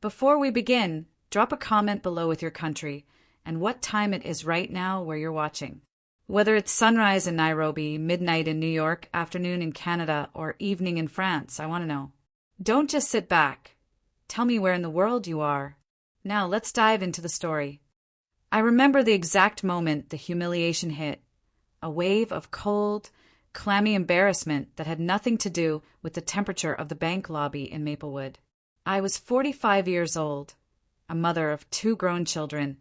Before we begin, drop a comment below with your country and what time it is right now where you're watching. Whether it's sunrise in Nairobi, midnight in New York, afternoon in Canada, or evening in France, I want to know. Don't just sit back. Tell me where in the world you are. Now let's dive into the story. I remember the exact moment the humiliation hit. A wave of cold, clammy embarrassment that had nothing to do with the temperature of the bank lobby in Maplewood. I was 45 years old, a mother of 2 grown children,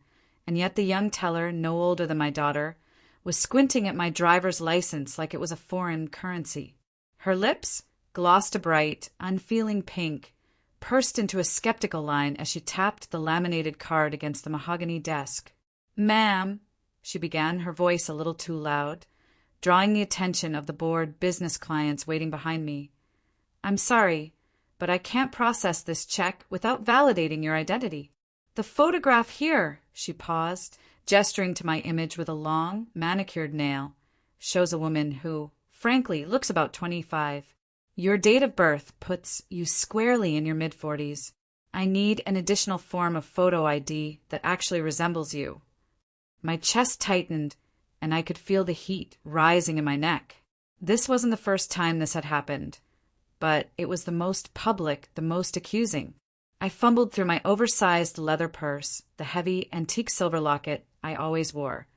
and yet the young teller, no older than my daughter, was squinting at my driver's license like it was a foreign currency. Her lips, glossed a bright, unfeeling pink, pursed into a skeptical line as she tapped the laminated card against the mahogany desk. "Ma'am," she began, her voice a little too loud, drawing the attention of the bored business clients waiting behind me. "I'm sorry, but I can't process this check without validating your identity. The photograph here," she paused, gesturing to my image with a long, manicured nail, "shows a woman who, frankly, looks about 25. Your date of birth puts you squarely in your mid-40s. I need an additional form of photo ID that actually resembles you." My chest tightened, and I could feel the heat rising in my neck. This wasn't the first time this had happened, but it was the most public, the most accusing. I fumbled through my oversized leather purse, the heavy antique silver locket I always wore,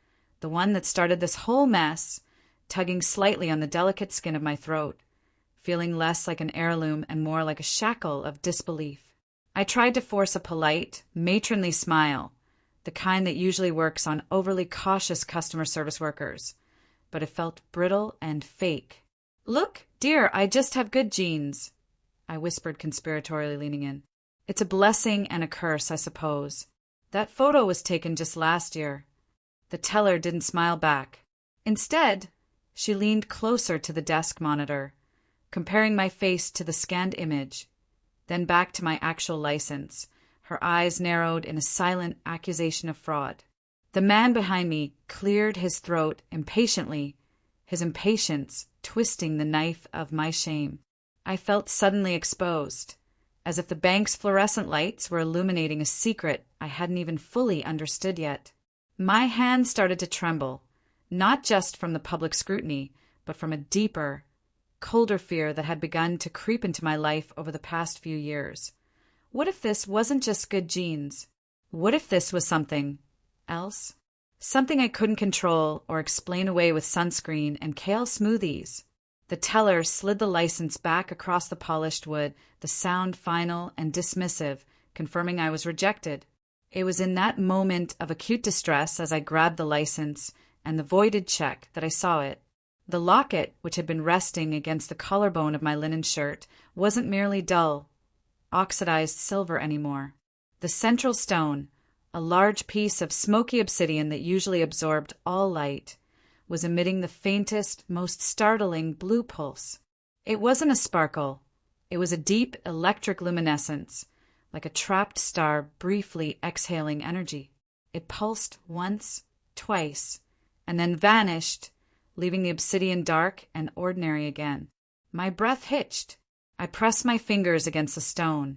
the one that started this whole mess, tugging slightly on the delicate skin of my throat, feeling less like an heirloom and more like a shackle of disbelief. I tried to force a polite, matronly smile, the kind that usually works on overly cautious customer service workers, but it felt brittle and fake. "Look, dear, I just have good genes," I whispered conspiratorially, leaning in. "It's a blessing and a curse, I suppose. That photo was taken just last year." The teller didn't smile back. Instead, she leaned closer to the desk monitor, comparing my face to the scanned image, then back to my actual license, her eyes narrowed in a silent accusation of fraud. The man behind me cleared his throat impatiently, his impatience twisting the knife of my shame. I felt suddenly exposed, as if the bank's fluorescent lights were illuminating a secret I hadn't even fully understood yet. My hands started to tremble, not just from the public scrutiny, but from a deeper, colder fear that had begun to creep into my life over the past few years. What if this wasn't just good genes? What if this was something else? Something I couldn't control or explain away with sunscreen and kale smoothies. The teller slid the license back across the polished wood, the sound final and dismissive, confirming I was rejected. It was in that moment of acute distress as I grabbed the license and the voided check that I saw it. The locket, which had been resting against the collarbone of my linen shirt, wasn't merely dull, oxidized silver anymore. The central stone, a large piece of smoky obsidian that usually absorbed all light, was emitting the faintest, most startling blue pulse. It wasn't a sparkle. It was a deep electric luminescence, like a trapped star briefly exhaling energy. It pulsed once, twice, and then vanished, leaving the obsidian dark and ordinary again. My breath hitched. I pressed my fingers against the stone,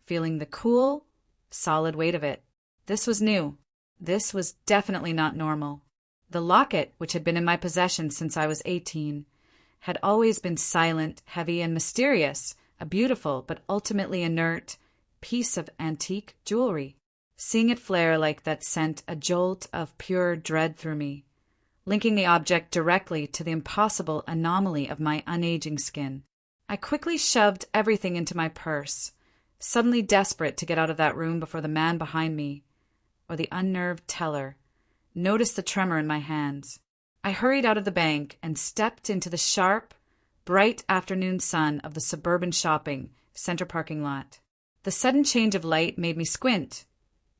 feeling the cool, solid weight of it. This was new. This was definitely not normal. The locket, which had been in my possession since I was 18, had always been silent, heavy, and mysterious, a beautiful but ultimately inert piece of antique jewelry. Seeing it flare like that sent a jolt of pure dread through me, linking the object directly to the impossible anomaly of my unaging skin. I quickly shoved everything into my purse, suddenly desperate to get out of that room before the man behind me, or the unnerved teller, noticed the tremor in my hands. I hurried out of the bank and stepped into the sharp, bright afternoon sun of the suburban shopping center parking lot. The sudden change of light made me squint,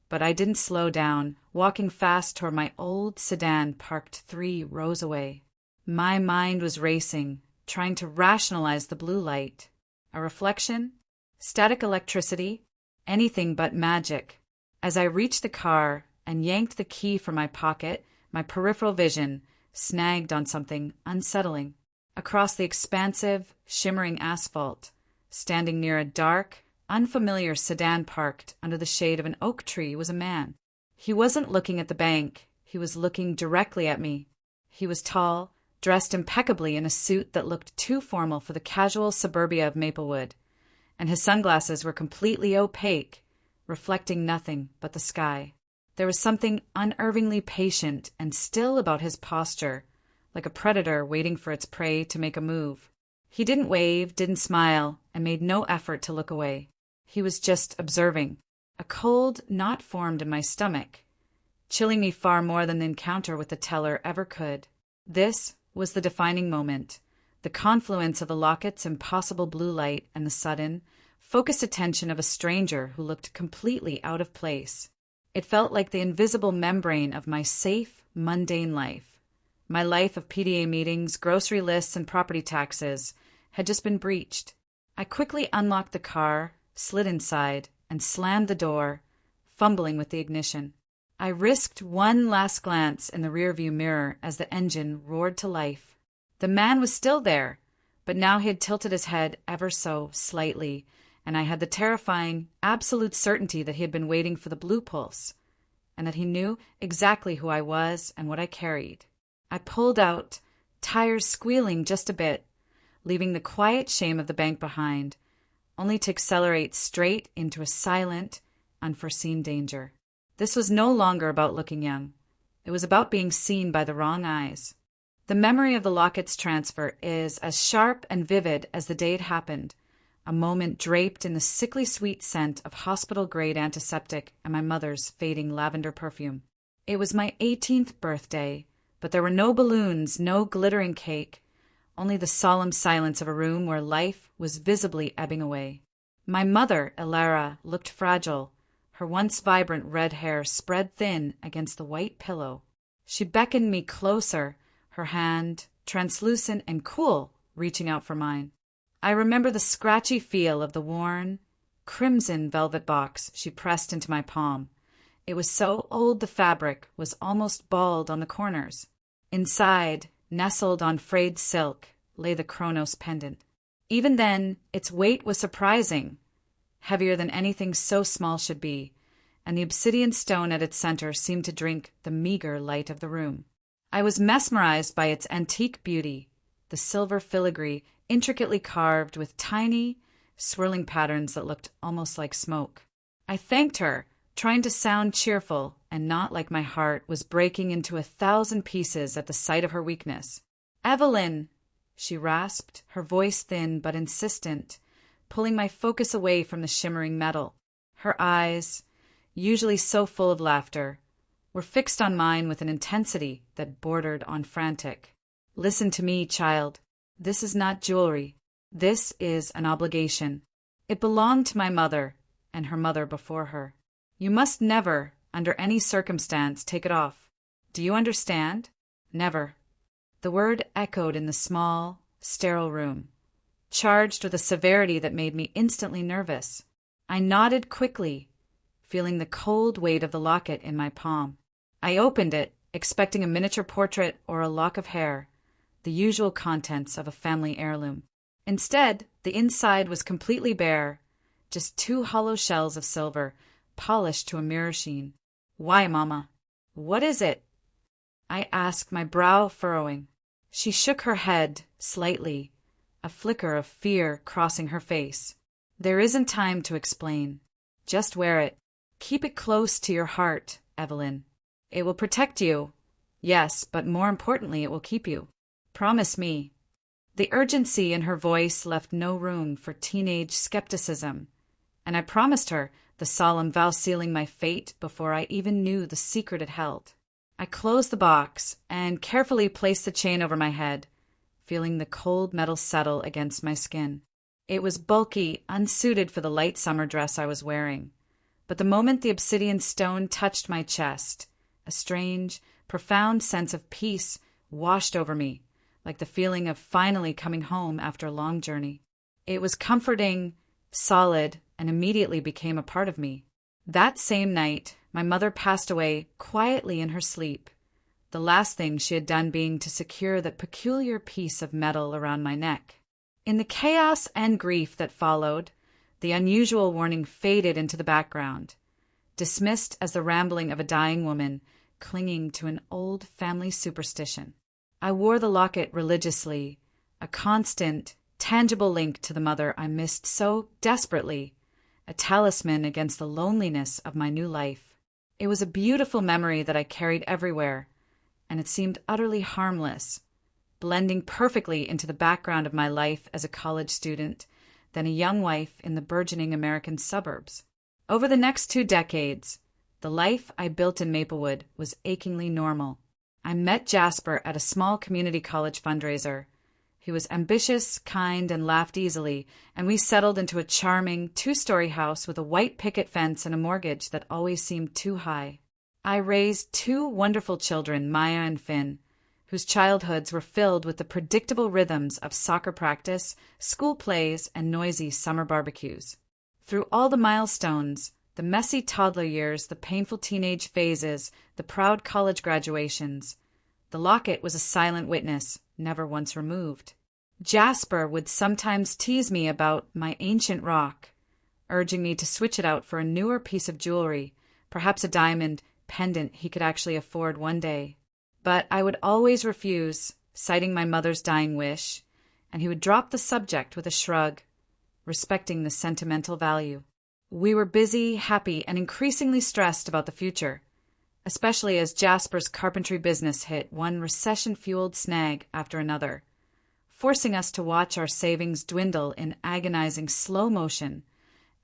but I didn't slow down, walking fast toward my old sedan parked 3 rows away. My mind was racing, trying to rationalize the blue light. A reflection? Static electricity? Anything but magic. As I reached the car and yanked the key from my pocket, my peripheral vision snagged on something unsettling. Across the expansive, shimmering asphalt, standing near a dark, unfamiliar sedan parked under the shade of an oak tree was a man. He wasn't looking at the bank. He was looking directly at me. He was tall, dressed impeccably in a suit that looked too formal for the casual suburbia of Maplewood, and his sunglasses were completely opaque, reflecting nothing but the sky. There was something unnervingly patient and still about his posture, like a predator waiting for its prey to make a move. He didn't wave, didn't smile, and made no effort to look away. He was just observing. A cold knot formed in my stomach, chilling me far more than the encounter with the teller ever could. This was the defining moment, the confluence of the locket's impossible blue light and the sudden, focused attention of a stranger who looked completely out of place. It felt like the invisible membrane of my safe, mundane life. My life of PDA meetings, grocery lists, and property taxes had just been breached. I quickly unlocked the car, slid inside, and slammed the door, fumbling with the ignition. I risked one last glance in the rearview mirror as the engine roared to life. The man was still there, but now he had tilted his head ever so slightly, and I had the terrifying, absolute certainty that he had been waiting for the blue pulse, and that he knew exactly who I was and what I carried. I pulled out, tires squealing just a bit, leaving the quiet shame of the bank behind, only to accelerate straight into a silent, unforeseen danger. This was no longer about looking young. It was about being seen by the wrong eyes. The memory of the locket's transfer is as sharp and vivid as the day it happened, a moment draped in the sickly sweet scent of hospital-grade antiseptic and my mother's fading lavender perfume. It was my 18th birthday, but there were no balloons, no glittering cake, only the solemn silence of a room where life was visibly ebbing away. My mother, Elara, looked fragile, her once vibrant red hair spread thin against the white pillow. She beckoned me closer, her hand, translucent and cool, reaching out for mine. I remember the scratchy feel of the worn, crimson velvet box she pressed into my palm. It was so old the fabric was almost bald on the corners. Inside, nestled on frayed silk, lay the Chronos pendant. Even then, its weight was surprising, heavier than anything so small should be, and the obsidian stone at its center seemed to drink the meager light of the room. I was mesmerized by its antique beauty, the silver filigree intricately carved with tiny, swirling patterns that looked almost like smoke. I thanked her, trying to sound cheerful and not like my heart was breaking into 1,000 pieces at the sight of her weakness. "Evelyn," she rasped, her voice thin but insistent, pulling my focus away from the shimmering metal. Her eyes, usually so full of laughter, were fixed on mine with an intensity that bordered on frantic. "Listen to me, child. This is not jewelry. This is an obligation. It belonged to my mother and her mother before her. You must never, under any circumstance, take it off. Do you understand? Never." The word echoed in the small, sterile room, charged with a severity that made me instantly nervous. I nodded quickly, feeling the cold weight of the locket in my palm. I opened it, expecting a miniature portrait or a lock of hair, the usual contents of a family heirloom. Instead, the inside was completely bare, just 2 hollow shells of silver, polished to a mirror sheen. "Why, Mama? What is it?" I asked, my brow furrowing. She shook her head, slightly, a flicker of fear crossing her face. "There isn't time to explain. Just wear it. Keep it close to your heart, Evelyn. It will protect you. Yes, but more importantly, it will keep you. Promise me." The urgency in her voice left no room for teenage skepticism, and I promised her, the solemn vow sealing my fate before I even knew the secret it held. I closed the box and carefully placed the chain over my head, feeling the cold metal settle against my skin. It was bulky, unsuited for the light summer dress I was wearing, but the moment the obsidian stone touched my chest, a strange, profound sense of peace washed over me, like the feeling of finally coming home after a long journey. It was comforting, solid, and immediately became a part of me. That same night, my mother passed away quietly in her sleep, the last thing she had done being to secure that peculiar piece of metal around my neck. In the chaos and grief that followed, The unusual warning faded into the background, dismissed as the rambling of a dying woman clinging to an old family superstition. I wore the locket religiously, a constant, tangible link to the mother I missed so desperately, a talisman against the loneliness of my new life. It was a beautiful memory that I carried everywhere, and it seemed utterly harmless, blending perfectly into the background of my life as a college student, then a young wife in the burgeoning American suburbs. Over the next 2 decades, the life I built in Maplewood was achingly normal. I met Jasper at a small community college fundraiser. He was ambitious, kind, and laughed easily, and we settled into a charming 2-story house with a white picket fence and a mortgage that always seemed too high. I raised 2 wonderful children, Maya and Finn, whose childhoods were filled with the predictable rhythms of soccer practice, school plays, and noisy summer barbecues. Through all the milestones, the messy toddler years, the painful teenage phases, the proud college graduations, the locket was a silent witness, never once removed. Jasper would sometimes tease me about my ancient rock, urging me to switch it out for a newer piece of jewelry, perhaps a diamond pendant he could actually afford one day. But I would always refuse, citing my mother's dying wish, and he would drop the subject with a shrug, respecting the sentimental value. We were busy, happy, and increasingly stressed about the future, especially as Jasper's carpentry business hit one recession-fueled snag after another, forcing us to watch our savings dwindle in agonizing slow motion,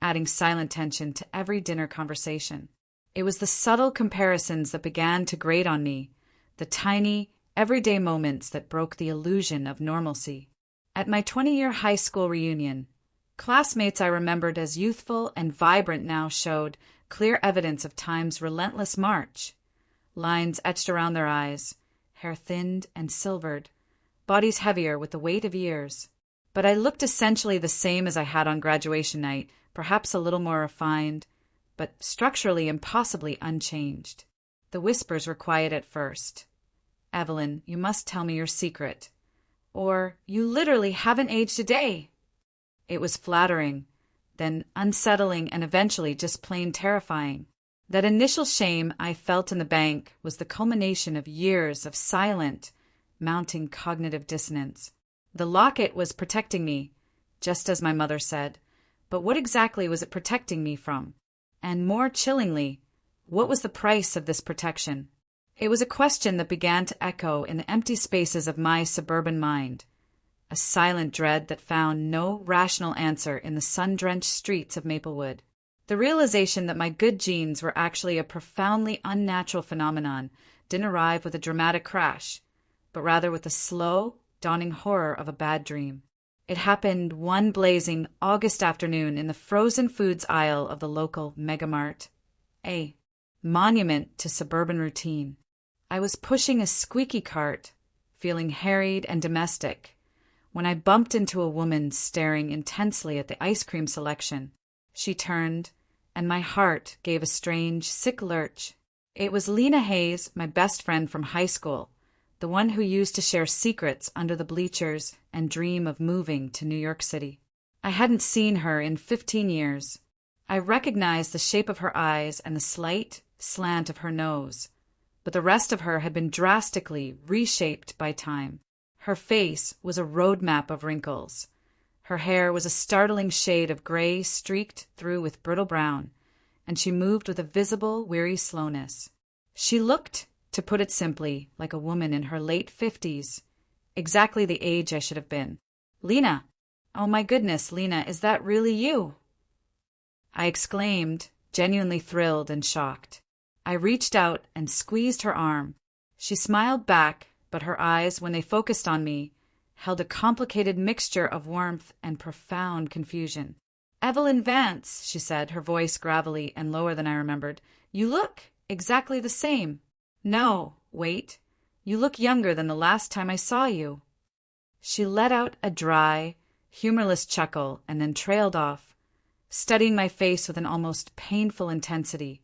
adding silent tension to every dinner conversation. It was the subtle comparisons that began to grate on me, the tiny, everyday moments that broke the illusion of normalcy. At my 20-year high school reunion, classmates I remembered as youthful and vibrant now showed clear evidence of time's relentless march. Lines etched around their eyes, hair thinned and silvered, bodies heavier with the weight of years. But I looked essentially the same as I had on graduation night, perhaps a little more refined, but structurally impossibly unchanged. The whispers were quiet at first. "Evelyn, you must tell me your secret." Or, "You literally haven't aged a day." It was flattering, then unsettling, and eventually just plain terrifying. That initial shame I felt in the bank was the culmination of years of silent, mounting cognitive dissonance. The locket was protecting me, just as my mother said, but what exactly was it protecting me from? And more chillingly, what was the price of this protection? It was a question that began to echo in the empty spaces of my suburban mind, a silent dread that found no rational answer in the sun-drenched streets of Maplewood. The realization that my good genes were actually a profoundly unnatural phenomenon didn't arrive with a dramatic crash, but rather with the slow, dawning horror of a bad dream. It happened one blazing August afternoon in the frozen foods aisle of the local megamart, a monument to suburban routine. I was pushing a squeaky cart, feeling harried and domestic, when I bumped into a woman staring intensely at the ice cream selection. She turned, and my heart gave a strange, sick lurch. It was Lena Hayes, my best friend from high school, the one who used to share secrets under the bleachers and dream of moving to New York City. I hadn't seen her in 15 years. I recognized the shape of her eyes and the slight slant of her nose, but the rest of her had been drastically reshaped by time. Her face was a roadmap of wrinkles. Her hair was a startling shade of gray streaked through with brittle brown, and she moved with a visible, weary slowness. She looked, to put it simply, like a woman in her late 50s, exactly the age I should have been. "Lena! Oh my goodness, Lena, is that really you?" I exclaimed, genuinely thrilled and shocked. I reached out and squeezed her arm. She smiled back, but her eyes, when they focused on me, held a complicated mixture of warmth and profound confusion. "Evelyn Vance," she said, her voice gravelly and lower than I remembered. "You look exactly the same. No, wait. You look younger than the last time I saw you." She let out a dry, humorless chuckle and then trailed off, studying my face with an almost painful intensity,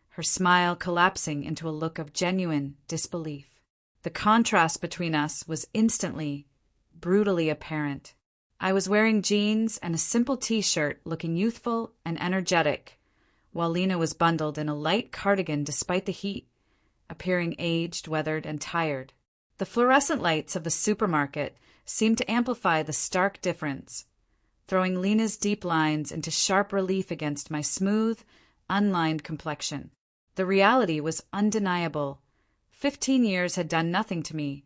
her smile collapsing into a look of genuine disbelief. The contrast between us was instantly, brutally apparent. I was wearing jeans and a simple t-shirt, looking youthful and energetic, while Lena was bundled in a light cardigan despite the heat, appearing aged, weathered, and tired. The fluorescent lights of the supermarket seemed to amplify the stark difference, throwing Lena's deep lines into sharp relief against my smooth, unlined complexion. The reality was undeniable. 15 years had done nothing to me,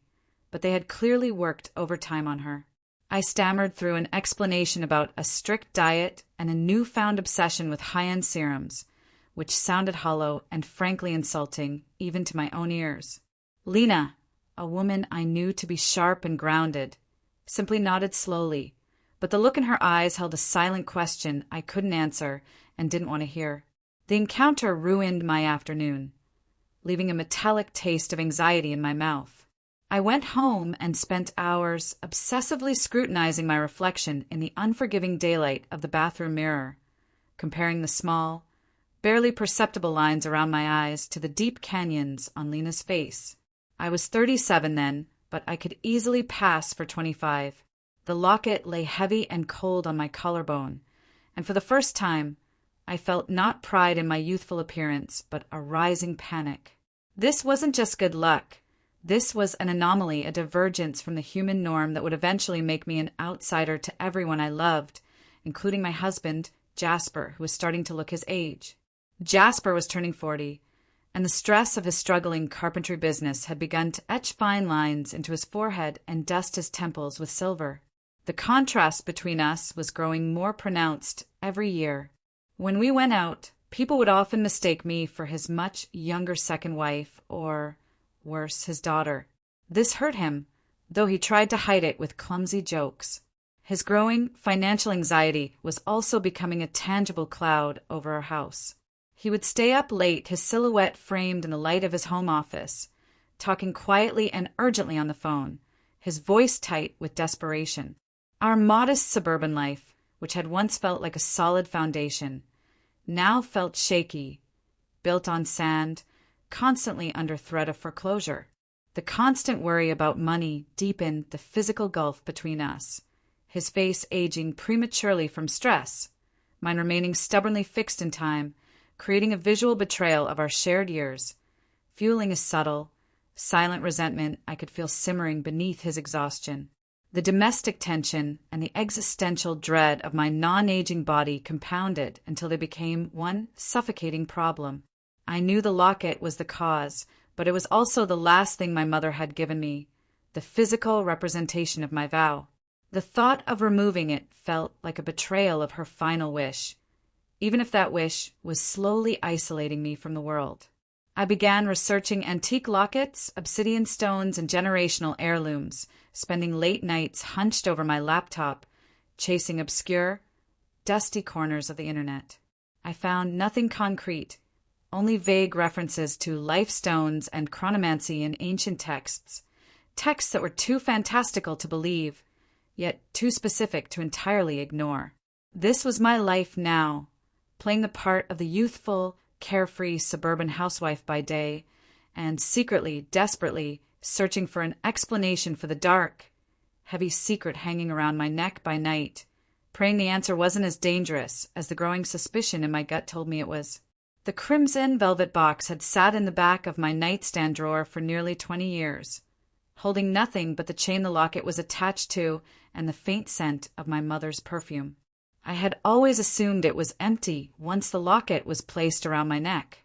but they had clearly worked overtime on her. I stammered through an explanation about a strict diet and a newfound obsession with high-end serums, which sounded hollow and frankly insulting even to my own ears. Lena, a woman I knew to be sharp and grounded, simply nodded slowly, but the look in her eyes held a silent question I couldn't answer and didn't want to hear. The encounter ruined my afternoon, leaving a metallic taste of anxiety in my mouth. I went home and spent hours obsessively scrutinizing my reflection in the unforgiving daylight of the bathroom mirror, comparing the small, barely perceptible lines around my eyes to the deep canyons on Lena's face. I was 37 then, but I could easily pass for 25. The locket lay heavy and cold on my collarbone, and for the first time, I felt not pride in my youthful appearance, but a rising panic. This wasn't just good luck. This was an anomaly, a divergence from the human norm that would eventually make me an outsider to everyone I loved, including my husband, Jasper, who was starting to look his age. Jasper was turning 40, and the stress of his struggling carpentry business had begun to etch fine lines into his forehead and dust his temples with silver. The contrast between us was growing more pronounced every year. When we went out, people would often mistake me for his much younger second wife, or, worse, his daughter. This hurt him, though he tried to hide it with clumsy jokes. His growing financial anxiety was also becoming a tangible cloud over our house. He would stay up late, his silhouette framed in the light of his home office, talking quietly and urgently on the phone, his voice tight with desperation. Our modest suburban life, which had once felt like a solid foundation, now felt shaky, built on sand, constantly under threat of foreclosure. The constant worry about money deepened the physical gulf between us, his face aging prematurely from stress, mine remaining stubbornly fixed in time, creating a visual betrayal of our shared years, fueling a subtle, silent resentment I could feel simmering beneath his exhaustion. The domestic tension and the existential dread of my non-aging body compounded until they became one suffocating problem. I knew the locket was the cause, but it was also the last thing my mother had given me, the physical representation of my vow. The thought of removing it felt like a betrayal of her final wish, even if that wish was slowly isolating me from the world. I began researching antique lockets, obsidian stones, and generational heirlooms, spending late nights hunched over my laptop, chasing obscure, dusty corners of the internet. I found nothing concrete, only vague references to life stones and chronomancy in ancient texts that were too fantastical to believe, yet too specific to entirely ignore. This was my life now, playing the part of the youthful, carefree suburban housewife by day, and secretly, desperately, searching for an explanation for the dark, heavy secret hanging around my neck by night, praying the answer wasn't as dangerous as the growing suspicion in my gut told me it was. The crimson velvet box had sat in the back of my nightstand drawer for nearly 20 years, holding nothing but the chain the locket was attached to and the faint scent of my mother's perfume. I had always assumed it was empty once the locket was placed around my neck.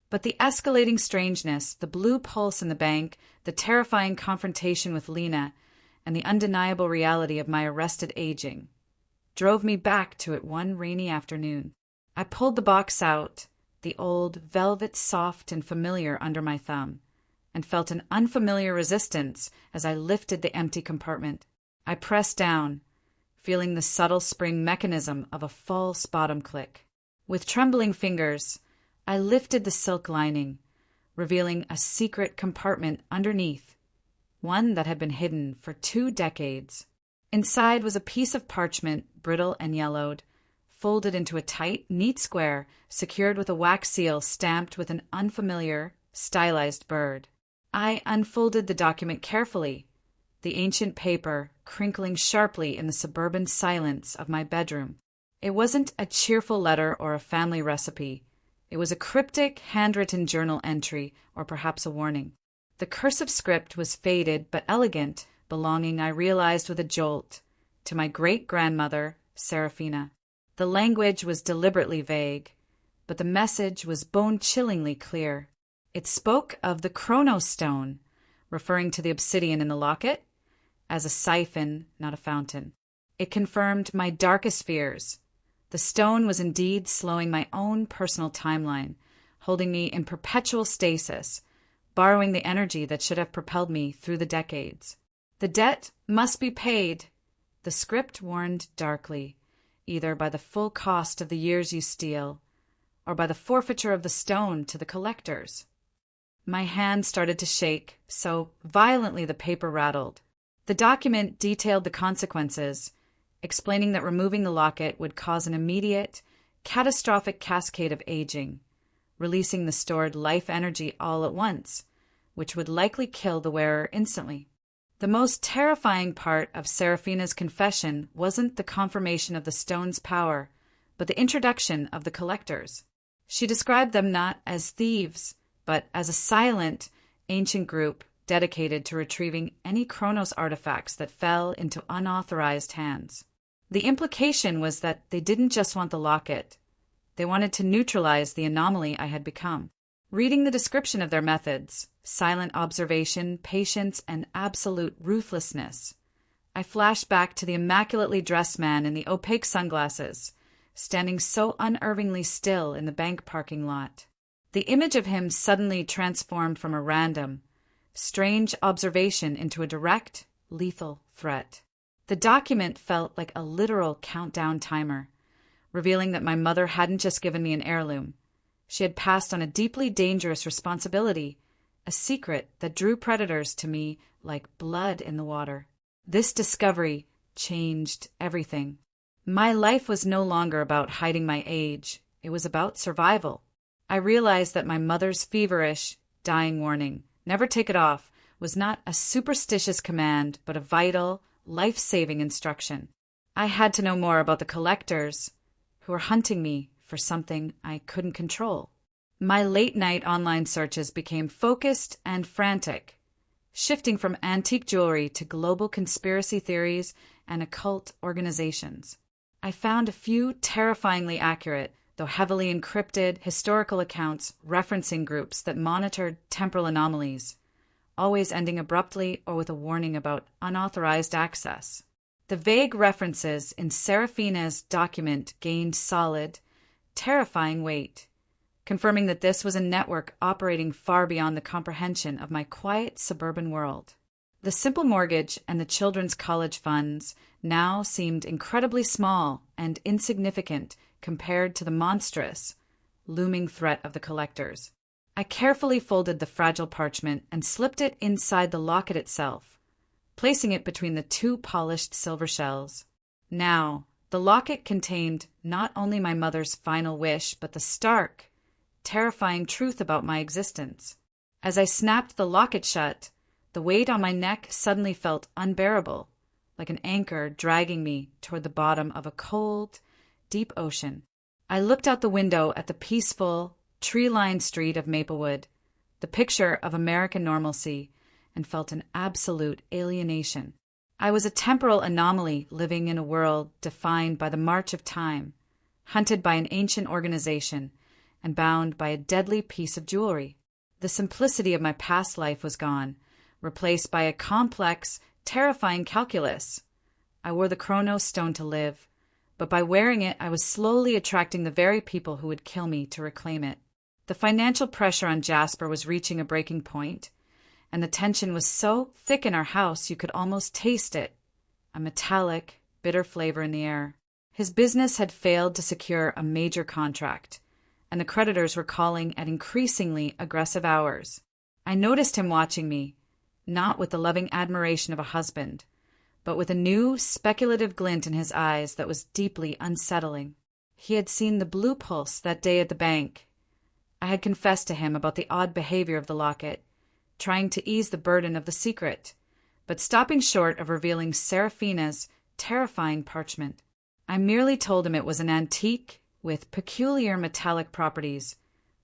But the escalating strangeness, the blue pulse in the bank, the terrifying confrontation with Lena, and the undeniable reality of my arrested aging drove me back to it one rainy afternoon. I pulled the box out, the old velvet soft and familiar under my thumb, and felt an unfamiliar resistance as I lifted the empty compartment. I pressed down, feeling the subtle spring mechanism of a false bottom click. With trembling fingers, I lifted the silk lining, revealing a secret compartment underneath, one that had been hidden for 2 decades. Inside was a piece of parchment, brittle and yellowed, folded into a tight, neat square, secured with a wax seal stamped with an unfamiliar, stylized bird. I unfolded the document carefully, the ancient paper crinkling sharply in the suburban silence of my bedroom. It wasn't a cheerful letter or a family recipe. It was a cryptic, handwritten journal entry, or perhaps a warning. The cursive script was faded but elegant, belonging, I realized with a jolt, to my great-grandmother, Serafina. The language was deliberately vague, but the message was bone-chillingly clear. It spoke of the chronostone, referring to the obsidian in the locket, as a siphon, not a fountain. It confirmed my darkest fears. The stone was indeed slowing my own personal timeline, holding me in perpetual stasis, borrowing the energy that should have propelled me through the decades. The debt must be paid, the script warned darkly, either by the full cost of the years you steal, or by the forfeiture of the stone to the collectors. My hand started to shake, so violently the paper rattled. The document detailed the consequences, explaining that removing the locket would cause an immediate, catastrophic cascade of aging, releasing the stored life energy all at once, which would likely kill the wearer instantly. The most terrifying part of Serafina's confession wasn't the confirmation of the stone's power, but the introduction of the collectors. She described them not as thieves, but as a silent, ancient group dedicated to retrieving any Chronos artifacts that fell into unauthorized hands. The implication was that they didn't just want the locket. They wanted to neutralize the anomaly I had become. Reading the description of their methods, silent observation, patience, and absolute ruthlessness, I flashed back to the immaculately dressed man in the opaque sunglasses, standing so unervingly still in the bank parking lot. The image of him suddenly transformed from a random, strange observation into a direct, lethal threat. The document felt like a literal countdown timer, revealing that my mother hadn't just given me an heirloom. She had passed on a deeply dangerous responsibility, a secret that drew predators to me like blood in the water. This discovery changed everything. My life was no longer about hiding my age. It was about survival. I realized that my mother's feverish, dying warning, "Never take it off," was not a superstitious command, but a vital, life-saving instruction. I had to know more about the collectors who were hunting me for something I couldn't control. My late-night online searches became focused and frantic, shifting from antique jewelry to global conspiracy theories and occult organizations. I found a few terrifyingly accurate, though heavily encrypted, historical accounts referencing groups that monitored temporal anomalies, always ending abruptly or with a warning about unauthorized access. The vague references in Serafina's document gained solid, terrifying weight, confirming that this was a network operating far beyond the comprehension of my quiet suburban world. The simple mortgage and the children's college funds now seemed incredibly small and insignificant compared to the monstrous, looming threat of the collectors. I carefully folded the fragile parchment and slipped it inside the locket itself, placing it between the two polished silver shells. Now, the locket contained not only my mother's final wish, but the stark, terrifying truth about my existence. As I snapped the locket shut, the weight on my neck suddenly felt unbearable, like an anchor dragging me toward the bottom of a cold, deep ocean. I looked out the window at the peaceful, tree-lined street of Maplewood, the picture of American normalcy, and felt an absolute alienation. I was a temporal anomaly living in a world defined by the march of time, hunted by an ancient organization, and bound by a deadly piece of jewelry. The simplicity of my past life was gone, replaced by a complex, terrifying calculus. I wore the Chronos stone to live, but by wearing it I was slowly attracting the very people who would kill me to reclaim it. The financial pressure on Jasper was reaching a breaking point, and the tension was so thick in our house you could almost taste it, a metallic, bitter flavor in the air. His business had failed to secure a major contract, and the creditors were calling at increasingly aggressive hours. I noticed him watching me, not with the loving admiration of a husband, but with a new, speculative glint in his eyes that was deeply unsettling. He had seen the blue pulse that day at the bank. I had confessed to him about the odd behavior of the locket, trying to ease the burden of the secret, but stopping short of revealing Seraphina's terrifying parchment. I merely told him it was an antique with peculiar metallic properties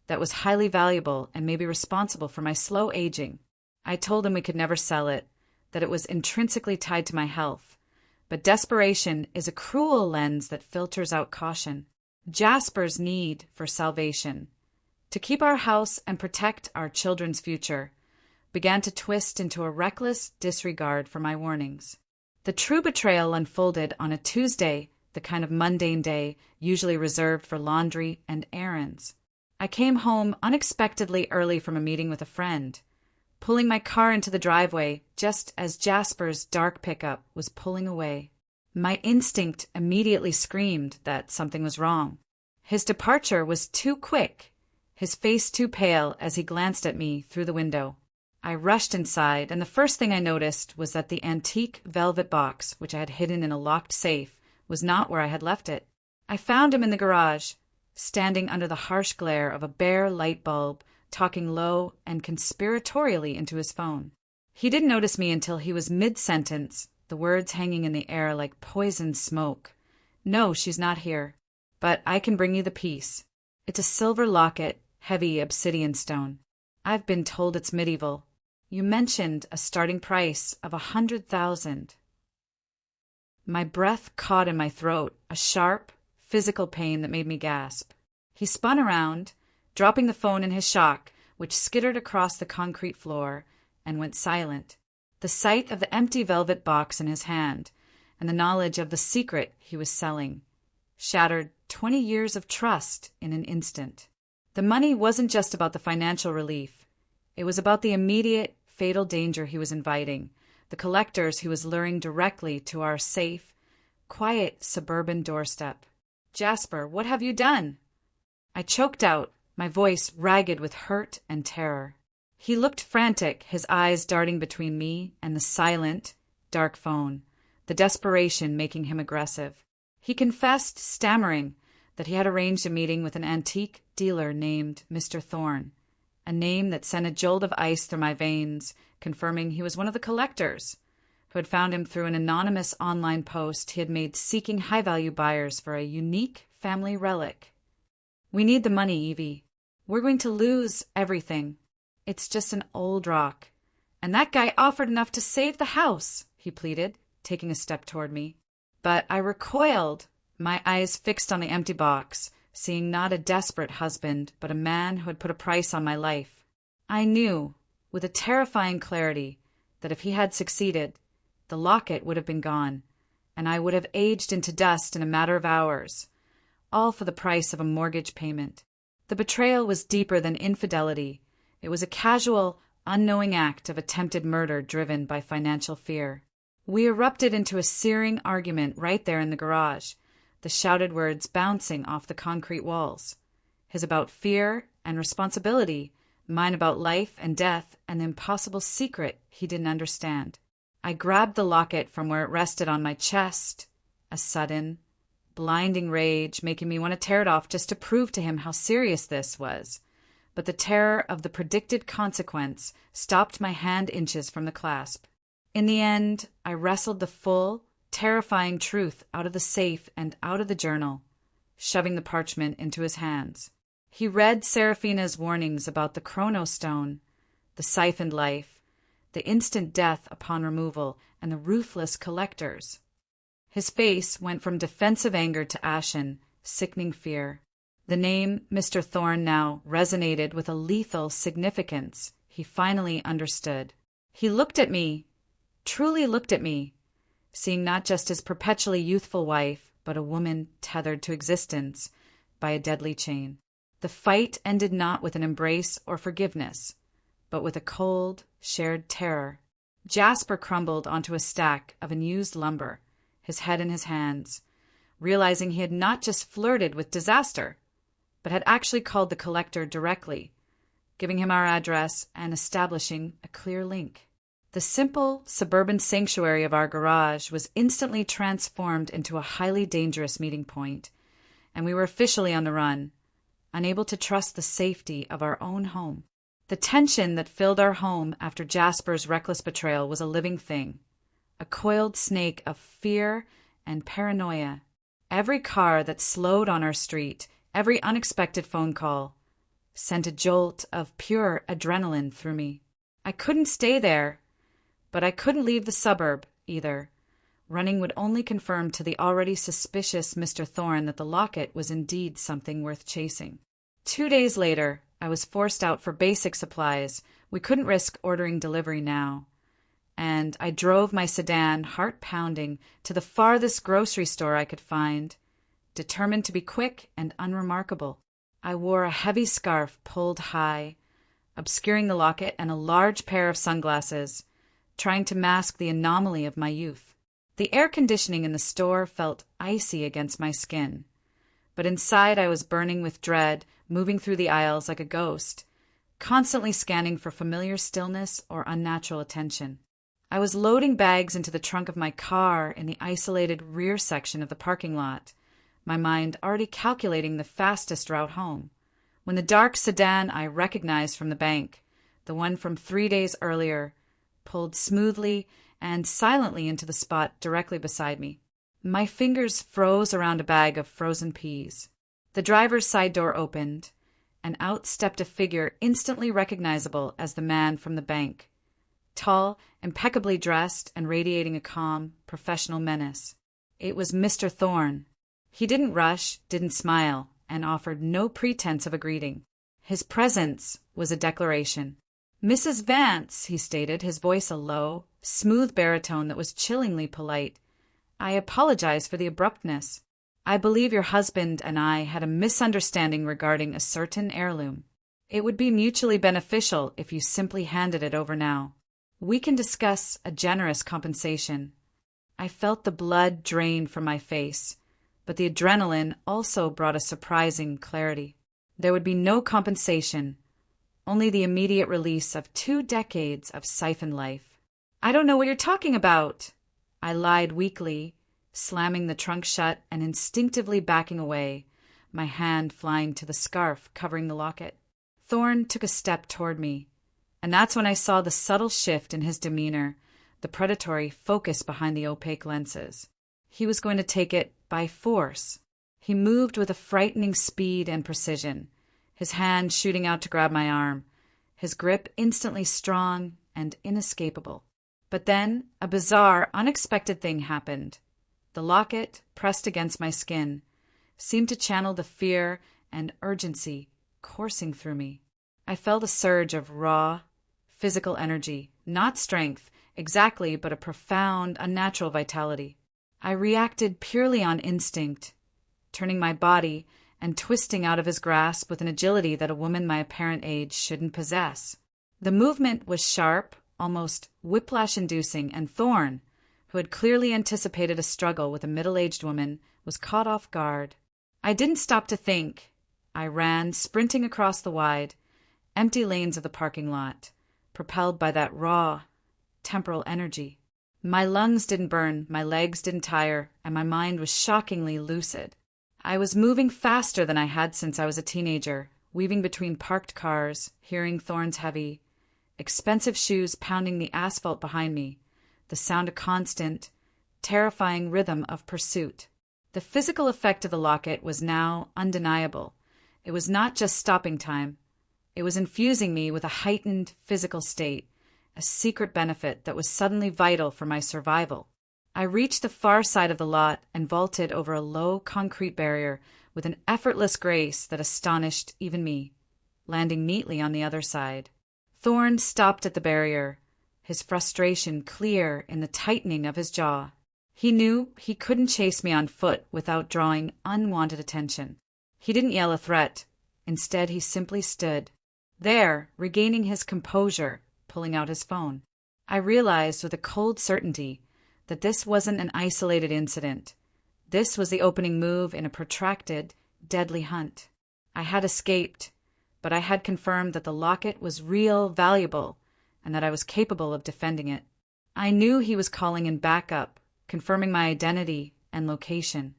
that was highly valuable and maybe responsible for my slow aging. I told him we could never sell it, that it was intrinsically tied to my health. But desperation is a cruel lens that filters out caution. Jasper's need for salvation, to keep our house and protect our children's future, began to twist into a reckless disregard for my warnings. The true betrayal unfolded on a Tuesday, the kind of mundane day usually reserved for laundry and errands. I came home unexpectedly early from a meeting with a friend, pulling my car into the driveway just as Jasper's dark pickup was pulling away. My instinct immediately screamed that something was wrong. His departure was too quick, his face too pale as he glanced at me through the window. I rushed inside, and the first thing I noticed was that the antique velvet box, which I had hidden in a locked safe, was not where I had left it. I found him in the garage, standing under the harsh glare of a bare light bulb, talking low and conspiratorially into his phone. He didn't notice me until he was mid-sentence, the words hanging in the air like poisoned smoke. "No, she's not here. But I can bring you the piece. It's a silver locket, heavy obsidian stone. I've been told it's medieval. You mentioned a starting price of 100,000. My breath caught in my throat, a sharp, physical pain that made me gasp. He spun around, dropping the phone in his shock, which skittered across the concrete floor, and went silent. The sight of the empty velvet box in his hand, and the knowledge of the secret he was selling, shattered 20 years of trust in an instant. The money wasn't just about the financial relief. It was about the immediate, fatal danger he was inviting, the collectors he was luring directly to our safe, quiet suburban doorstep. "Jasper, what have you done?" I choked out, my voice ragged with hurt and terror. He looked frantic, his eyes darting between me and the silent, dark phone, the desperation making him aggressive. He confessed, stammering, that he had arranged a meeting with an antique dealer named Mr. Thorne, a name that sent a jolt of ice through my veins, confirming he was one of the collectors, who had found him through an anonymous online post he had made seeking high-value buyers for a unique family relic. "We need the money, Evie. We're going to lose everything. It's just an old rock. And that guy offered enough to save the house," he pleaded, taking a step toward me. But I recoiled, my eyes fixed on the empty box, seeing not a desperate husband, but a man who had put a price on my life. I knew, with a terrifying clarity, that if he had succeeded, the locket would have been gone, and I would have aged into dust in a matter of hours, all for the price of a mortgage payment. The betrayal was deeper than infidelity. It was a casual, unknowing act of attempted murder driven by financial fear. We erupted into a searing argument right there in the garage, the shouted words bouncing off the concrete walls. His about fear and responsibility, mine about life and death and the impossible secret he didn't understand. I grabbed the locket from where it rested on my chest, a sudden, blinding rage making me want to tear it off just to prove to him how serious this was. But the terror of the predicted consequence stopped my hand inches from the clasp. In the end, I wrestled the full, terrifying truth out of the safe and out of the journal, shoving the parchment into his hands. He read Seraphina's warnings about the chronostone, the siphoned life, the instant death upon removal, and the ruthless collectors. His face went from defensive anger to ashen, sickening fear. The name Mr. Thorne now resonated with a lethal significance. He finally understood. He looked at me, truly looked at me, seeing not just his perpetually youthful wife, but a woman tethered to existence by a deadly chain. The fight ended not with an embrace or forgiveness, but with a cold, shared terror. Jasper crumbled onto a stack of unused lumber, his head in his hands, realizing he had not just flirted with disaster, but had actually called the collector directly, giving him our address and establishing a clear link. The simple, suburban sanctuary of our garage was instantly transformed into a highly dangerous meeting point, and we were officially on the run, unable to trust the safety of our own home. The tension that filled our home after Jasper's reckless betrayal was a living thing, a coiled snake of fear and paranoia. Every car that slowed on our street, every unexpected phone call, sent a jolt of pure adrenaline through me. I couldn't stay there, but I couldn't leave the suburb either. Running would only confirm to the already suspicious Mr. Thorne that the locket was indeed something worth chasing. 2 days later, I was forced out for basic supplies. We couldn't risk ordering delivery now. And I drove my sedan, heart-pounding, to the farthest grocery store I could find, determined to be quick and unremarkable. I wore a heavy scarf pulled high, obscuring the locket, and a large pair of sunglasses, trying to mask the anomaly of my youth. The air conditioning in the store felt icy against my skin, but inside I was burning with dread, moving through the aisles like a ghost, constantly scanning for familiar stillness or unnatural attention. I was loading bags into the trunk of my car in the isolated rear section of the parking lot, my mind already calculating the fastest route home, when the dark sedan I recognized from the bank, the one from 3 days earlier, pulled smoothly and silently into the spot directly beside me. My fingers froze around a bag of frozen peas. The driver's side door opened, and out stepped a figure instantly recognizable as the man from the bank. Tall, impeccably dressed, and radiating a calm, professional menace. It was Mr. Thorne. He didn't rush, didn't smile, and offered no pretense of a greeting. His presence was a declaration. "Mrs. Vance," he stated, his voice a low, smooth baritone that was chillingly polite. "I apologize for the abruptness. I believe your husband and I had a misunderstanding regarding a certain heirloom. It would be mutually beneficial if you simply handed it over now. We can discuss a generous compensation." I felt the blood drain from my face, but the adrenaline also brought a surprising clarity. There would be no compensation, only the immediate release of 2 decades of siphon life. "I don't know what you're talking about," I lied weakly, slamming the trunk shut and instinctively backing away, my hand flying to the scarf covering the locket. Thorne took a step toward me, and that's when I saw the subtle shift in his demeanor, the predatory focus behind the opaque lenses. He was going to take it by force. He moved with a frightening speed and precision, his hand shooting out to grab my arm, his grip instantly strong and inescapable. But then a bizarre, unexpected thing happened. The locket, pressed against my skin, seemed to channel the fear and urgency coursing through me. I felt a surge of raw, physical energy, not strength exactly, but a profound, unnatural vitality. I reacted purely on instinct, turning my body and twisting out of his grasp with an agility that a woman my apparent age shouldn't possess. The movement was sharp, almost whiplash-inducing, and Thorne, who had clearly anticipated a struggle with a middle-aged woman, was caught off guard. I didn't stop to think. I ran, sprinting across the wide, empty lanes of the parking lot, propelled by that raw, temporal energy. My lungs didn't burn, my legs didn't tire, and my mind was shockingly lucid. I was moving faster than I had since I was a teenager, weaving between parked cars, hearing Thorne's heavy, expensive shoes pounding the asphalt behind me, the sound a constant, terrifying rhythm of pursuit. The physical effect of the locket was now undeniable. It was not just stopping time. It was infusing me with a heightened physical state, a secret benefit that was suddenly vital for my survival. I reached the far side of the lot and vaulted over a low concrete barrier with an effortless grace that astonished even me, landing neatly on the other side. Thorne stopped at the barrier, his frustration clear in the tightening of his jaw. He knew he couldn't chase me on foot without drawing unwanted attention. He didn't yell a threat. Instead, he simply stood there, regaining his composure, pulling out his phone. I realized with a cold certainty that this wasn't an isolated incident. This was the opening move in a protracted, deadly hunt. I had escaped, but I had confirmed that the locket was real, valuable, and that I was capable of defending it. I knew he was calling in backup, confirming my identity and location.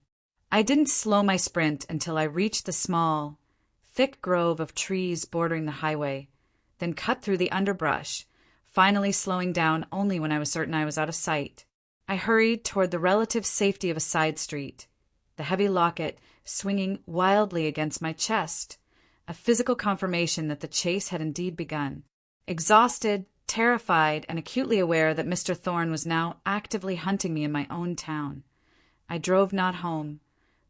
I didn't slow my sprint until I reached the small, thick grove of trees bordering the highway, then cut through the underbrush, finally slowing down only when I was certain I was out of sight. I hurried toward the relative safety of a side street, the heavy locket swinging wildly against my chest, a physical confirmation that the chase had indeed begun. Exhausted, terrified, and acutely aware that Mr. Thorne was now actively hunting me in my own town, I drove not home,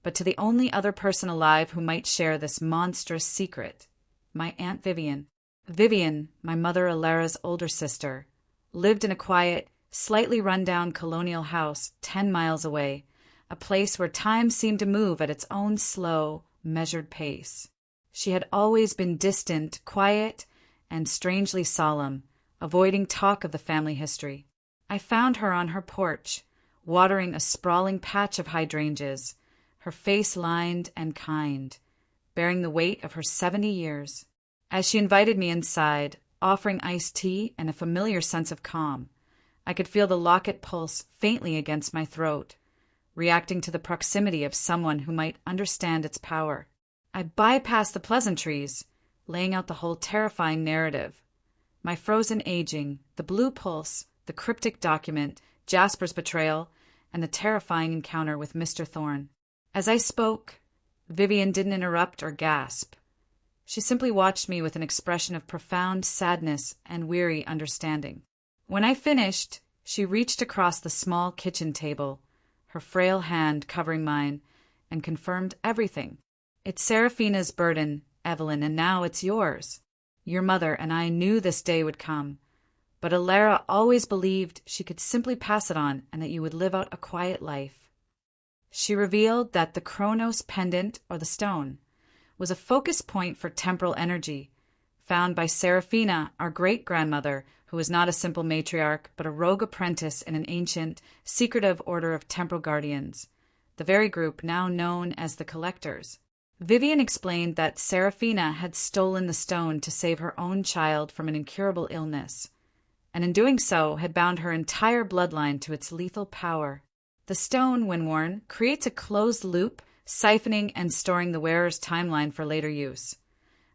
but to the only other person alive who might share this monstrous secret, my Aunt Vivian. Vivian, my mother Alara's older sister, lived in a quiet, slightly run-down colonial house 10 miles away, a place where time seemed to move at its own slow, measured pace. She had always been distant, quiet, and strangely solemn, avoiding talk of the family history. I found her on her porch, watering a sprawling patch of hydrangeas, her face lined and kind, bearing the weight of her 70 years. As she invited me inside, offering iced tea and a familiar sense of calm, I could feel the locket pulse faintly against my throat, reacting to the proximity of someone who might understand its power. I bypassed the pleasantries, laying out the whole terrifying narrative. My frozen aging, the blue pulse, the cryptic document, Jasper's betrayal, and the terrifying encounter with Mr. Thorne. As I spoke, Vivian didn't interrupt or gasp. She simply watched me with an expression of profound sadness and weary understanding. When I finished, she reached across the small kitchen table, her frail hand covering mine, and confirmed everything. "It's Seraphina's burden, Evelyn, and now it's yours. Your mother and I knew this day would come, but Alara always believed she could simply pass it on and that you would live out a quiet life." She revealed that the Chronos pendant, or the stone, was a focus point for temporal energy, found by Seraphina, our great-grandmother, who was not a simple matriarch, but a rogue apprentice in an ancient, secretive order of temporal guardians, the very group now known as the Collectors. Vivian explained that Seraphina had stolen the stone to save her own child from an incurable illness, and in doing so had bound her entire bloodline to its lethal power. The stone, when worn, creates a closed loop, siphoning and storing the wearer's timeline for later use,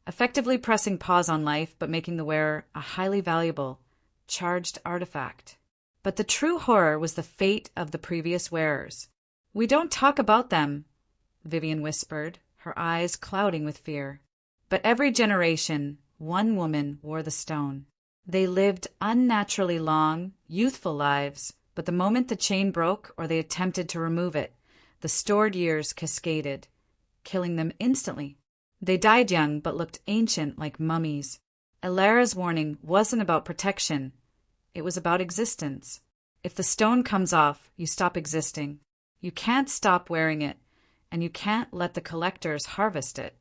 effectively pressing pause on life but making the wearer a highly valuable, charged artifact. But the true horror was the fate of the previous wearers. "We don't talk about them," Vivian whispered, her eyes clouding with fear. "But every generation, one woman wore the stone. They lived unnaturally long, youthful lives, but the moment the chain broke or they attempted to remove it, the stored years cascaded, killing them instantly. They died young but looked ancient like mummies. Alara's warning wasn't about protection. It was about existence. If the stone comes off, you stop existing. You can't stop wearing it, and you can't let the Collectors harvest it."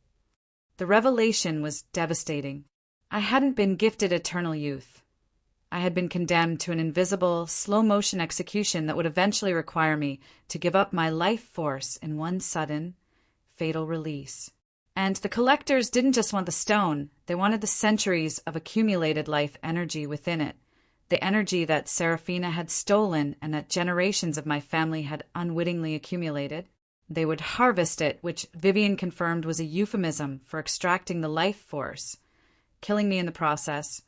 The revelation was devastating. I hadn't been gifted eternal youth. I had been condemned to an invisible, slow-motion execution that would eventually require me to give up my life force in one sudden, fatal release. And the Collectors didn't just want the stone, they wanted the centuries of accumulated life energy within it, the energy that Seraphina had stolen and that generations of my family had unwittingly accumulated. They would harvest it, which Vivian confirmed was a euphemism for extracting the life force, killing me in the process,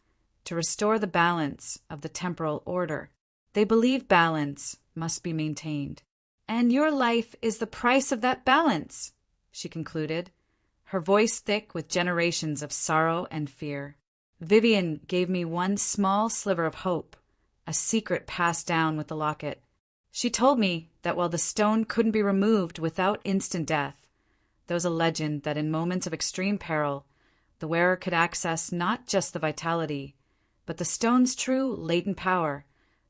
to restore the balance of the temporal order. They believe balance must be maintained. "And your life is the price of that balance," she concluded, her voice thick with generations of sorrow and fear. Vivian gave me one small sliver of hope, a secret passed down with the locket. She told me that while the stone couldn't be removed without instant death, there was a legend that in moments of extreme peril, the wearer could access not just the vitality, but the stone's true latent power,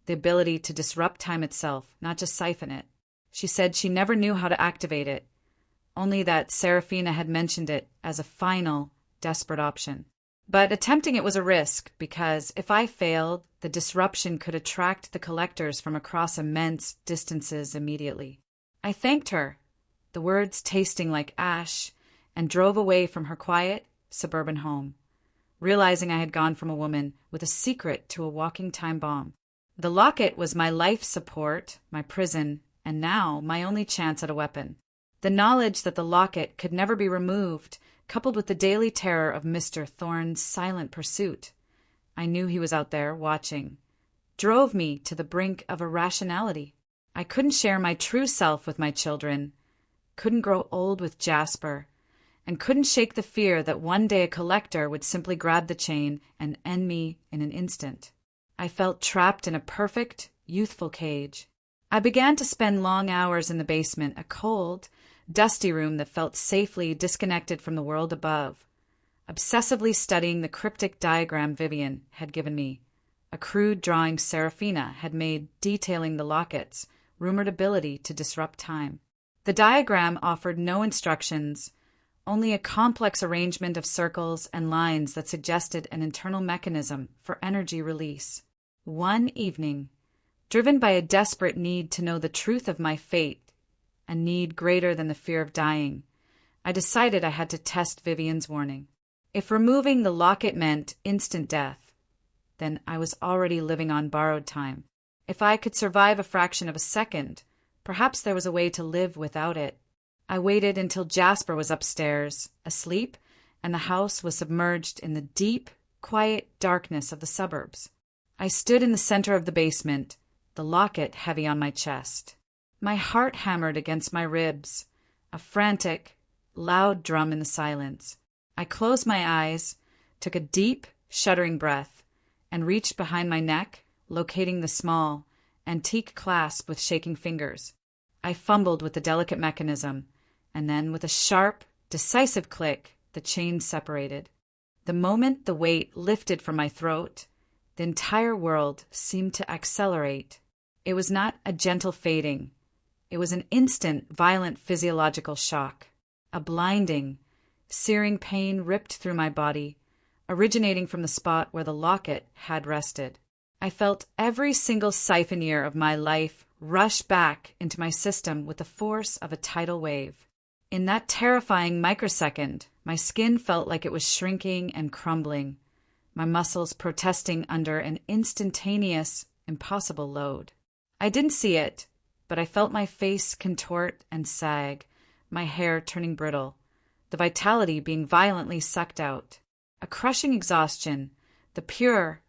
the ability to disrupt time itself, not just siphon it. She said she never knew how to activate it, only that Seraphina had mentioned it as a final, desperate option. But attempting it was a risk, because if I failed, the disruption could attract the Collectors from across immense distances immediately. I thanked her, the words tasting like ash, and drove away from her quiet, suburban home, realizing I had gone from a woman with a secret to a walking time bomb. The locket was my life support, my prison, and now my only chance at a weapon. The knowledge that the locket could never be removed, coupled with the daily terror of Mr. Thorne's silent pursuit, I knew he was out there, watching, drove me to the brink of irrationality. I couldn't share my true self with my children, couldn't grow old with Jasper, and couldn't shake the fear that one day a collector would simply grab the chain and end me in an instant. I felt trapped in a perfect, youthful cage. I began to spend long hours in the basement, a cold, dusty room that felt safely disconnected from the world above, obsessively studying the cryptic diagram Vivian had given me, a crude drawing Serafina had made detailing the locket's rumored ability to disrupt time. The diagram offered no instructions, only a complex arrangement of circles and lines that suggested an internal mechanism for energy release. One evening, driven by a desperate need to know the truth of my fate, a need greater than the fear of dying, I decided I had to test Vivian's warning. If removing the locket meant instant death, then I was already living on borrowed time. If I could survive a fraction of a second, perhaps there was a way to live without it. I waited until Jasper was upstairs, asleep, and the house was submerged in the deep, quiet darkness of the suburbs. I stood in the center of the basement, the locket heavy on my chest. My heart hammered against my ribs, a frantic, loud drum in the silence. I closed my eyes, took a deep, shuddering breath, and reached behind my neck, locating the small, antique clasp with shaking fingers. I fumbled with the delicate mechanism, and then with a sharp, decisive click, the chain separated. The moment the weight lifted from my throat, the entire world seemed to accelerate. It was not a gentle fading. It was an instant, violent physiological shock. A blinding, searing pain ripped through my body, originating from the spot where the locket had rested. I felt every single siphon year of my life rush back into my system with the force of a tidal wave. In that terrifying microsecond, my skin felt like it was shrinking and crumbling, my muscles protesting under an instantaneous, impossible load. I didn't see it, but I felt my face contort and sag, my hair turning brittle, the vitality being violently sucked out. A crushing exhaustion, the pure,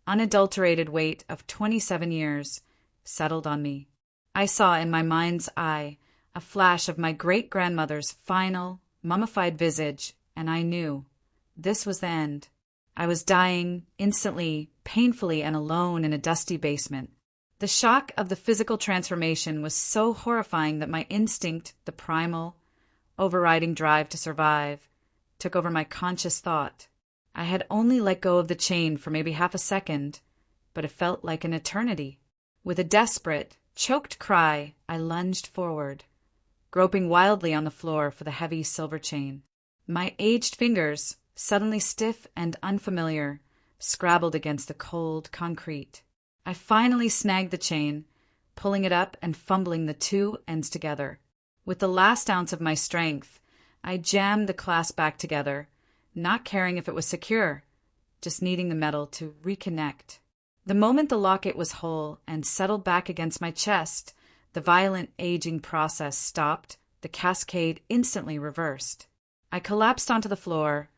unadulterated weight of 27 years, settled on me. I saw in my mind's eye a flash of my great-grandmother's final, mummified visage, and I knew this was the end. I was dying, instantly, painfully, and alone in a dusty basement. The shock of the physical transformation was so horrifying that my instinct, the primal, overriding drive to survive, took over my conscious thought. I had only let go of the chain for maybe half a second, but it felt like an eternity. With a desperate, choked cry, I lunged forward, groping wildly on the floor for the heavy silver chain. My aged fingers, suddenly stiff and unfamiliar, scrabbled against the cold concrete. I finally snagged the chain, pulling it up and fumbling the two ends together. With the last ounce of my strength, I jammed the clasp back together, not caring if it was secure, just needing the metal to reconnect. The moment the locket was whole and settled back against my chest, the violent aging process stopped, the cascade instantly reversed. I collapsed onto the floor,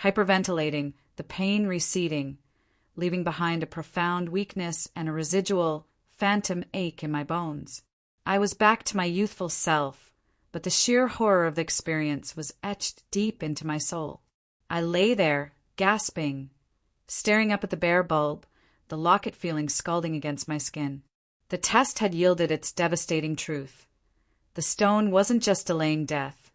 hyperventilating, the pain receding, leaving behind a profound weakness and a residual, phantom ache in my bones. I was back to my youthful self, but the sheer horror of the experience was etched deep into my soul. I lay there, gasping, staring up at the bare bulb, the locket feeling scalding against my skin. The test had yielded its devastating truth. The stone wasn't just delaying death,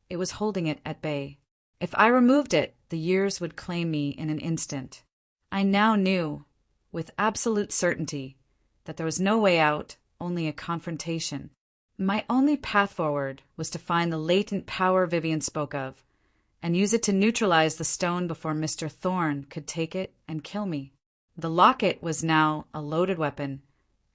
it was holding it at bay. If I removed it, the years would claim me in an instant. I now knew, with absolute certainty, that there was no way out, only a confrontation. My only path forward was to find the latent power Vivian spoke of, and use it to neutralize the stone before Mr. Thorne could take it and kill me. The locket was now a loaded weapon,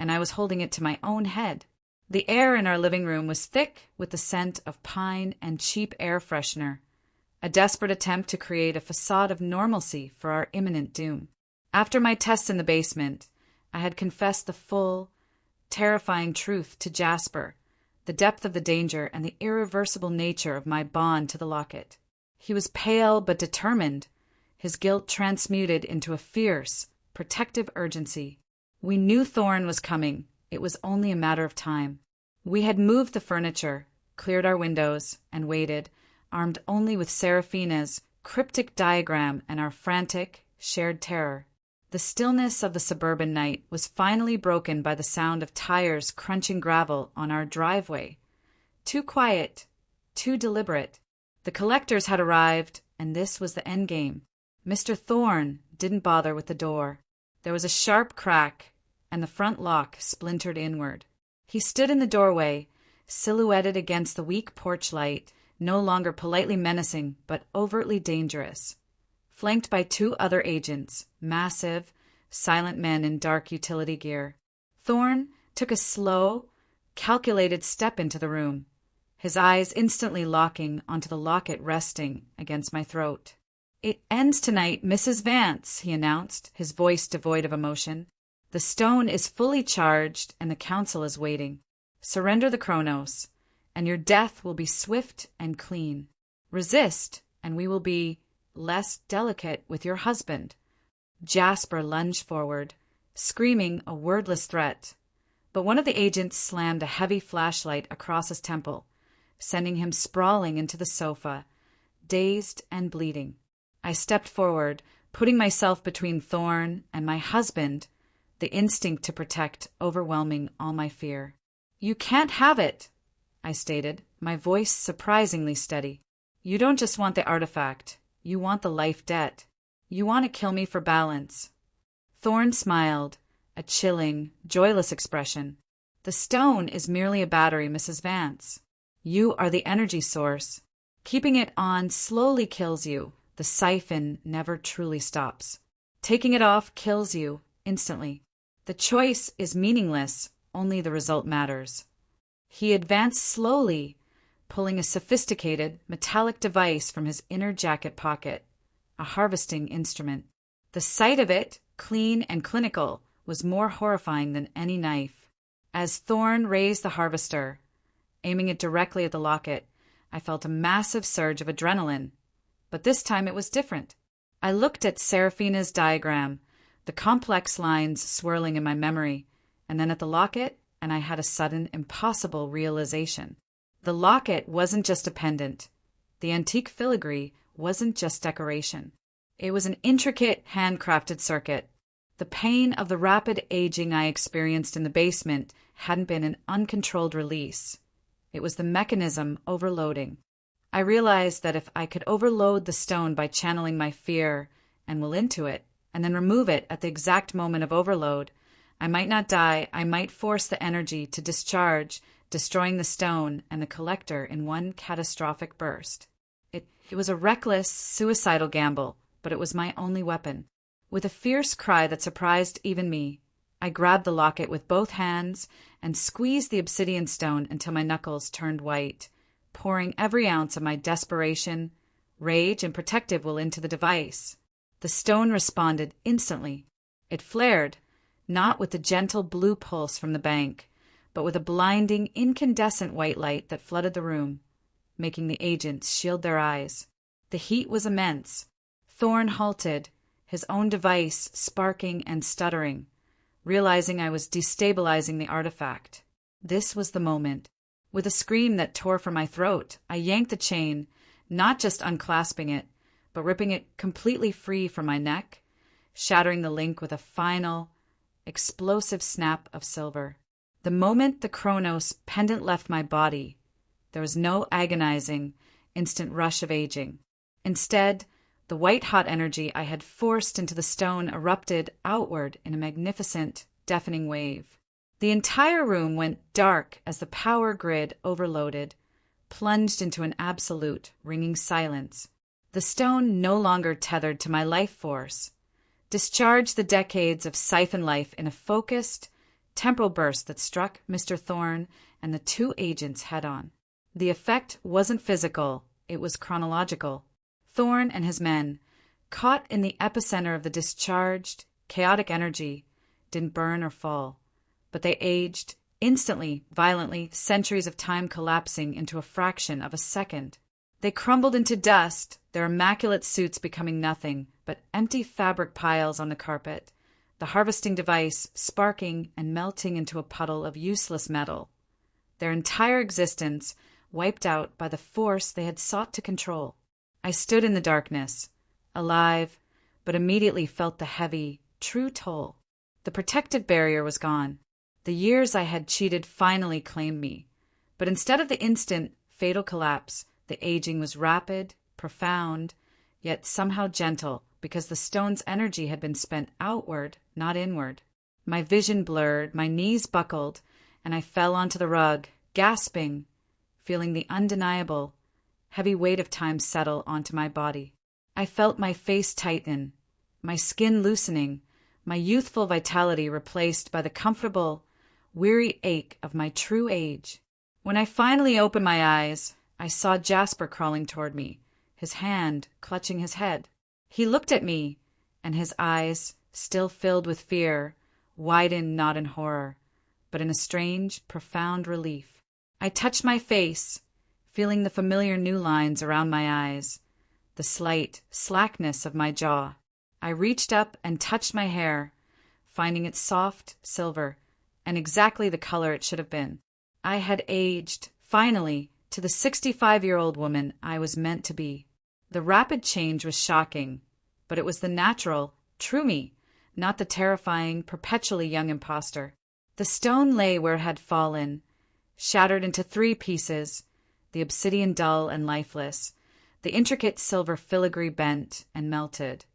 and I was holding it to my own head. The air in our living room was thick with the scent of pine and cheap air freshener, a desperate attempt to create a facade of normalcy for our imminent doom. After my test in the basement, I had confessed the full, terrifying truth to Jasper, the depth of the danger and the irreversible nature of my bond to the locket. He was pale but determined, his guilt transmuted into a fierce, protective urgency. We knew Thorn was coming. It was only a matter of time. We had moved the furniture, cleared our windows, and waited, armed only with Seraphina's cryptic diagram and our frantic, shared terror. The stillness of the suburban night was finally broken by the sound of tires crunching gravel on our driveway. Too quiet, too deliberate. The collectors had arrived, and this was the endgame. Mr. Thorn didn't bother with the door. There was a sharp crack, and the front lock splintered inward. He stood in the doorway, silhouetted against the weak porch light, no longer politely menacing, but overtly dangerous. Flanked by two other agents, massive, silent men in dark utility gear. Thorn took a slow, calculated step into the room, his eyes instantly locking onto the locket resting against my throat. "It ends tonight, Mrs. Vance," he announced, his voice devoid of emotion. "The stone is fully charged, and the council is waiting. Surrender the Chronos, and your death will be swift and clean. Resist, and we will be less delicate with your husband." Jasper lunged forward, screaming a wordless threat, but one of the agents slammed a heavy flashlight across his temple, sending him sprawling into the sofa, dazed and bleeding. I stepped forward, putting myself between Thorn and my husband, the instinct to protect overwhelming all my fear. "You can't have it," I stated, my voice surprisingly steady. "You don't just want the artifact. You want the life debt. You want to kill me for balance." Thorn smiled, a chilling, joyless expression. "The stone is merely a battery, Mrs. Vance. You are the energy source. Keeping it on slowly kills you. The siphon never truly stops. Taking it off kills you instantly. The choice is meaningless, only the result matters." He advanced slowly, pulling a sophisticated, metallic device from his inner jacket pocket, a harvesting instrument. The sight of it, clean and clinical, was more horrifying than any knife. As Thorn raised the harvester, aiming it directly at the locket, I felt a massive surge of adrenaline. But this time it was different. I looked at Seraphina's diagram, the complex lines swirling in my memory, and then at the locket, and I had a sudden, impossible realization. The locket wasn't just a pendant. The antique filigree wasn't just decoration. It was an intricate, handcrafted circuit. The pain of the rapid aging I experienced in the basement hadn't been an uncontrolled release. It was the mechanism overloading. I realized that if I could overload the stone by channeling my fear and will into it, and then remove it at the exact moment of overload, I might not die. I might force the energy to discharge, destroying the stone and the collector in one catastrophic burst. It was a reckless, suicidal gamble, but it was my only weapon. With a fierce cry that surprised even me, I grabbed the locket with both hands and squeezed the obsidian stone until my knuckles turned white, pouring every ounce of my desperation, rage, and protective will into the device. The stone responded instantly. It flared, not with the gentle blue pulse from the bank, but with a blinding, incandescent white light that flooded the room, making the agents shield their eyes. The heat was immense. Thorn halted, his own device sparking and stuttering, realizing I was destabilizing the artifact. This was the moment. With a scream that tore from my throat, I yanked the chain, not just unclasping it, but ripping it completely free from my neck, shattering the link with a final, explosive snap of silver. The moment the Chronos pendant left my body, there was no agonizing, instant rush of aging. Instead, the white-hot energy I had forced into the stone erupted outward in a magnificent, deafening wave. The entire room went dark as the power grid overloaded, plunged into an absolute, ringing silence. The stone, no longer tethered to my life force, discharged the decades of siphon life in a focused, temporal burst that struck Mr. Thorn and the two agents head-on. The effect wasn't physical, it was chronological. Thorn and his men, caught in the epicenter of the discharged, chaotic energy, didn't burn or fall, but they aged, instantly, violently, centuries of time collapsing into a fraction of a second. They crumbled into dust, their immaculate suits becoming nothing but empty fabric piles on the carpet, the harvesting device sparking and melting into a puddle of useless metal, their entire existence wiped out by the force they had sought to control. I stood in the darkness, alive, but immediately felt the heavy, true toll. The protective barrier was gone. The years I had cheated finally claimed me. But instead of the instant, fatal collapse, the aging was rapid, profound, yet somehow gentle, because the stone's energy had been spent outward, not inward. My vision blurred, my knees buckled, and I fell onto the rug, gasping, feeling the undeniable, heavy weight of time settle onto my body. I felt my face tighten, my skin loosening, my youthful vitality replaced by the comfortable, weary ache of my true age. When I finally opened my eyes, I saw Jasper crawling toward me, his hand clutching his head. He looked at me, and his eyes, still filled with fear, widened not in horror, but in a strange, profound relief. I touched my face, feeling the familiar new lines around my eyes, the slight slackness of my jaw. I reached up and touched my hair, finding it soft, silver, and exactly the color it should have been. I had aged, finally, to the 65-year-old woman I was meant to be. The rapid change was shocking, but it was the natural, true me, not the terrifying, perpetually young imposter. The stone lay where it had fallen, shattered into 3 pieces, the obsidian dull and lifeless, the intricate silver filigree bent and melted.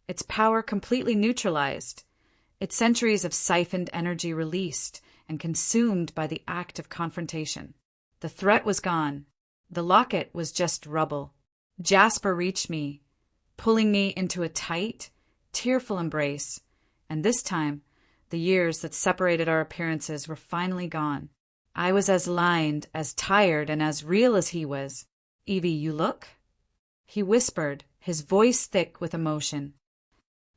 Its power completely neutralized, its centuries of siphoned energy released and consumed by the act of confrontation. The threat was gone. The locket was just rubble. Jasper reached me, pulling me into a tight, tearful embrace, and this time, the years that separated our appearances were finally gone. I was as lined, as tired, and as real as he was. "Evie, you look?" he whispered, his voice thick with emotion.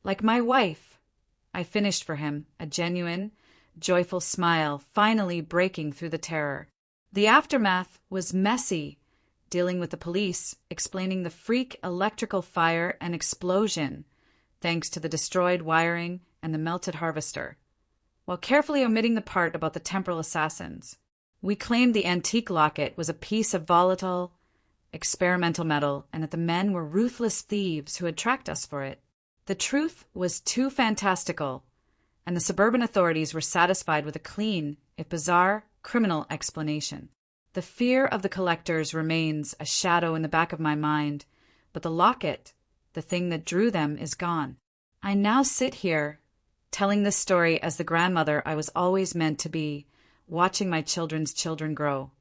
"Like my wife," I finished for him, a genuine, joyful smile finally breaking through the terror. The aftermath was messy, dealing with the police, explaining the freak electrical fire and explosion, thanks to the destroyed wiring and the melted harvester, while carefully omitting the part about the temporal assassins. We claimed the antique locket was a piece of volatile, experimental metal, and that the men were ruthless thieves who had tracked us for it. The truth was too fantastical, and the suburban authorities were satisfied with a clean, if bizarre, criminal explanation. The fear of the collectors remains a shadow in the back of my mind, but the locket, the thing that drew them, is gone. I now sit here, telling this story as the grandmother I was always meant to be, watching my children's children grow.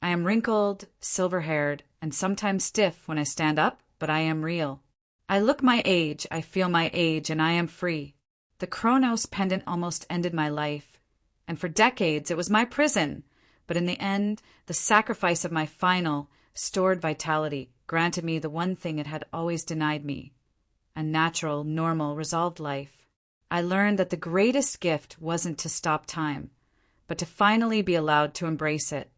I am wrinkled, silver-haired, and sometimes stiff when I stand up, but I am real. I look my age, I feel my age, and I am free. The Chronos pendant almost ended my life, and for decades it was my prison, but in the end, the sacrifice of my final, stored vitality granted me the one thing it had always denied me, a natural, normal, resolved life. I learned that the greatest gift wasn't to stop time, but to finally be allowed to embrace it,